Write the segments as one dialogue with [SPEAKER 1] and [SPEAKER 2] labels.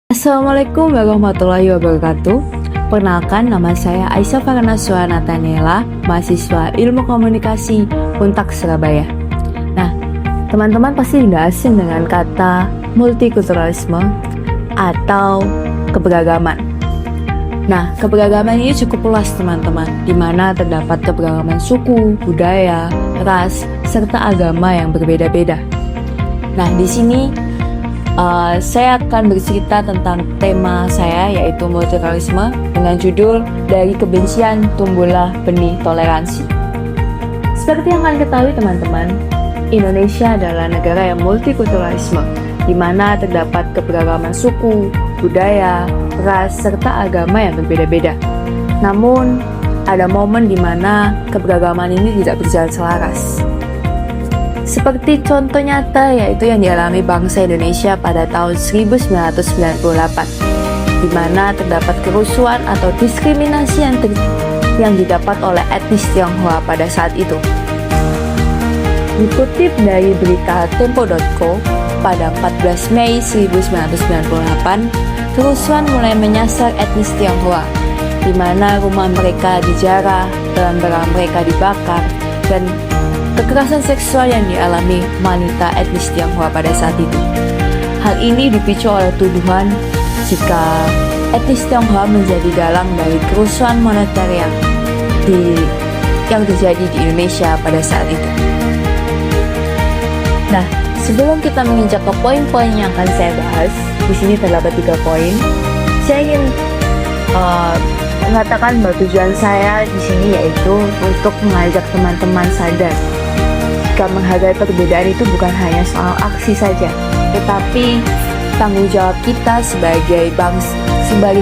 [SPEAKER 1] Assalamualaikum warahmatullahi wabarakatuh. Perkenalkan, nama saya Aisyah Farnaswa Nathaniela, mahasiswa Ilmu Komunikasi Untak Surabaya. Nah, teman-teman pasti tidak asing dengan kata multikulturalisme atau keberagaman. Nah, keberagaman ini cukup luas teman-teman, di mana terdapat keberagaman suku, budaya, ras, serta agama yang berbeda-beda. Nah, di sini saya akan bercerita tentang tema saya, yaitu multikulturalisme, dengan judul Dari Kebencian Tumbuhlah Benih Toleransi. Seperti yang kalian ketahui teman-teman, Indonesia adalah negara yang multikulturalisme, di mana terdapat keberagaman suku, budaya, ras, serta agama yang berbeda-beda. Namun, ada momen di mana keberagaman ini tidak berjalan selaras. Seperti contoh nyata yaitu yang dialami bangsa Indonesia pada tahun 1998, di mana terdapat kerusuhan atau diskriminasi yang didapat oleh etnis Tionghoa pada saat itu. Dikutip dari berita Tempo.co, pada 14 Mei 1998, kerusuhan mulai menyasar etnis Tionghoa, di mana rumah mereka dijarah, barang-barang mereka dibakar, dan kekerasan seksual yang dialami wanita etnis Tionghoa pada saat itu. Hal ini dipicu oleh tuduhan jika etnis Tionghoa menjadi dalang dari kerusuhan moneter yang terjadi di Indonesia pada saat itu. Nah, sebelum kita menginjak ke poin-poin yang akan saya bahas, di sini terdapat 3 poin. Saya ingin mengatakan bahwa tujuan saya di sini yaitu untuk mengajak teman-teman sadar jika menghargai perbedaan itu bukan hanya soal aksi saja, tetapi tanggung jawab kita sebagai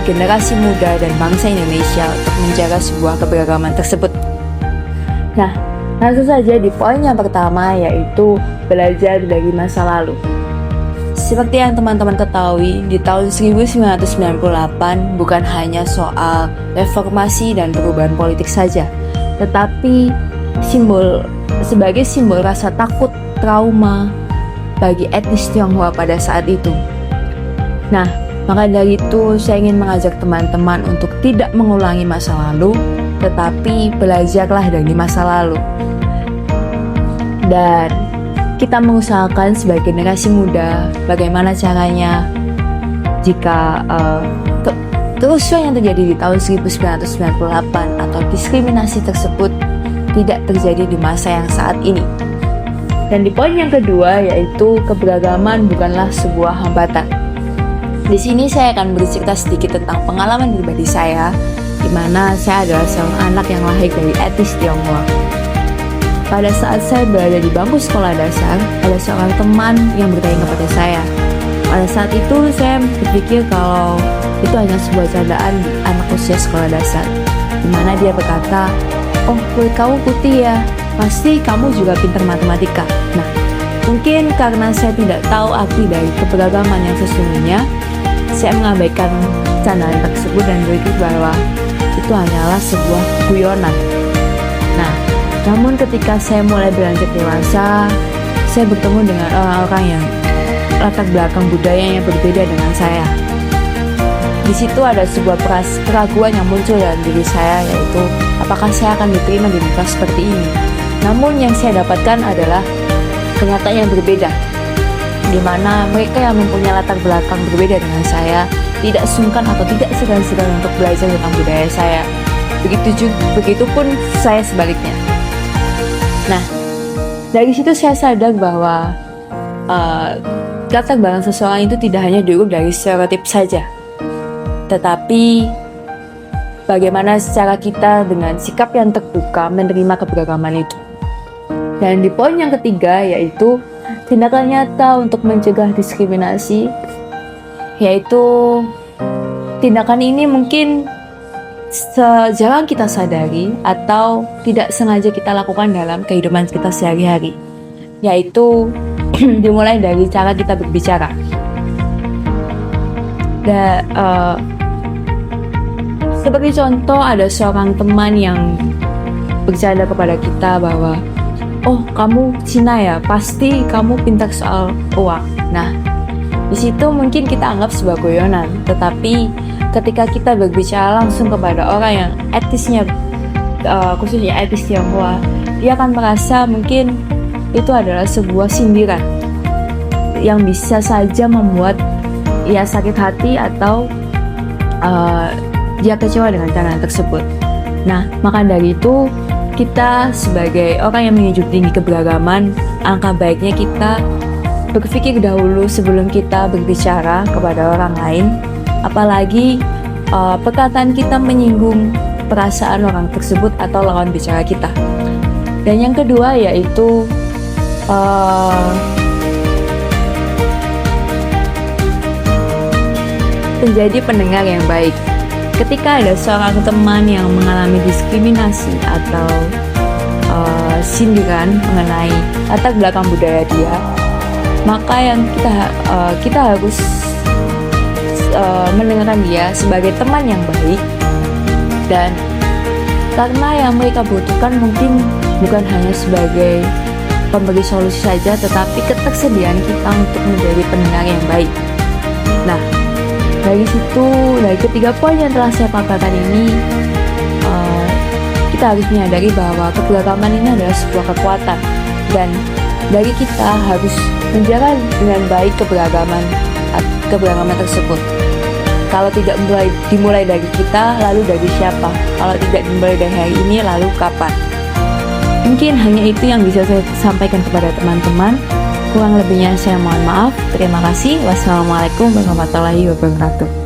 [SPEAKER 1] generasi muda dan bangsa Indonesia untuk menjaga sebuah keberagaman tersebut. Nah, langsung saja di poin yang pertama, yaitu belajar dari masa lalu. Seperti yang teman-teman ketahui, di tahun 1998 bukan hanya soal reformasi dan perubahan politik saja, tetapi sebagai simbol rasa takut, trauma bagi etnis Tionghoa pada saat itu. Nah, maka dari itu saya ingin mengajak teman-teman untuk tidak mengulangi masa lalu, tetapi belajarlah dari masa lalu. Dan kita mengusahakan sebagai generasi muda bagaimana caranya jika kerusuhan yang terjadi di tahun 1998 atau diskriminasi tersebut tidak terjadi di masa yang saat ini. Dan di poin yang kedua, yaitu keberagaman bukanlah sebuah hambatan. Di sini saya akan bercerita sedikit tentang pengalaman pribadi saya, di mana saya adalah seorang anak yang lahir dari etnis Tionghoa. Pada saat saya berada di bangku sekolah dasar, ada seorang teman yang bertanya kepada saya. Pada saat itu saya berpikir kalau itu hanya sebuah candaan anak usia sekolah dasar, di mana dia berkata, "Oh, kulit kamu putih ya, pasti kamu juga pintar matematika." Nah, mungkin karena saya tidak tahu arti dari keberagaman yang sesungguhnya, saya mengabaikan candaan tersebut dan berpikir bahwa itu hanyalah sebuah guyonan. Nah, namun ketika saya mulai beranjak dewasa, saya bertemu dengan orang-orang yang latar belakang budayanya berbeda dengan saya. Di situ ada sebuah keraguan yang muncul dalam diri saya, yaitu apakah saya akan diterima di muka seperti ini. Namun yang saya dapatkan adalah kenyataan yang berbeda, di mana mereka yang mempunyai latar belakang berbeda dengan saya tidak sungkan atau tidak segan-segan untuk belajar tentang budaya saya. Begitupun saya sebaliknya. Nah, dari situ saya sadar bahwa latar belakang seseorang itu tidak hanya diukur dari stereotip saja, tetapi bagaimana secara kita dengan sikap yang terbuka menerima keberagaman itu. Dan di poin yang ketiga, yaitu tindakan nyata untuk mencegah diskriminasi, yaitu tindakan ini mungkin jarang kita sadari atau tidak sengaja kita lakukan dalam kehidupan kita sehari-hari, yaitu dimulai dari cara kita berbicara. Dan seperti contoh, ada seorang teman yang bercanda kepada kita bahwa, "Oh, kamu Cina ya, pasti kamu pintar soal uang." Nah, Di situ mungkin kita anggap sebuah guyonan, tetapi ketika kita berbicara langsung kepada orang yang etisnya, khususnya etis Tionghoa, dia akan merasa mungkin itu adalah sebuah sindiran yang bisa saja membuat ia sakit hati atau dia kecewa dengan cara tersebut. Nah, maka dari itu kita sebagai orang yang menjunjung tinggi keberagaman, alangkah baiknya kita berpikir dahulu sebelum kita berbicara kepada orang lain, apalagi perkataan kita menyinggung perasaan orang tersebut atau lawan bicara kita. Dan yang kedua yaitu menjadi pendengar yang baik. Ketika ada seorang teman yang mengalami diskriminasi atau sindiran mengenai latar belakang budaya dia, maka yang kita harus mendengarkan dia sebagai teman yang baik, dan karena yang mereka butuhkan mungkin bukan hanya sebagai pemberi solusi saja, tetapi ketersediaan kita untuk menjadi pendengar yang baik. Nah, dari situ, dari ketiga poin yang telah saya paparkan ini, kita harus menyadari bahwa keberagaman ini adalah sebuah kekuatan, dan dari kita harus menjaga dengan baik keberagaman tersebut. Kalau tidak dimulai dari kita, lalu dari siapa? Kalau tidak dimulai dari hari ini, lalu kapan? Mungkin hanya itu yang bisa saya sampaikan kepada teman-teman. Kurang lebihnya saya mohon maaf. Terima kasih. Wassalamualaikum warahmatullahi wabarakatuh.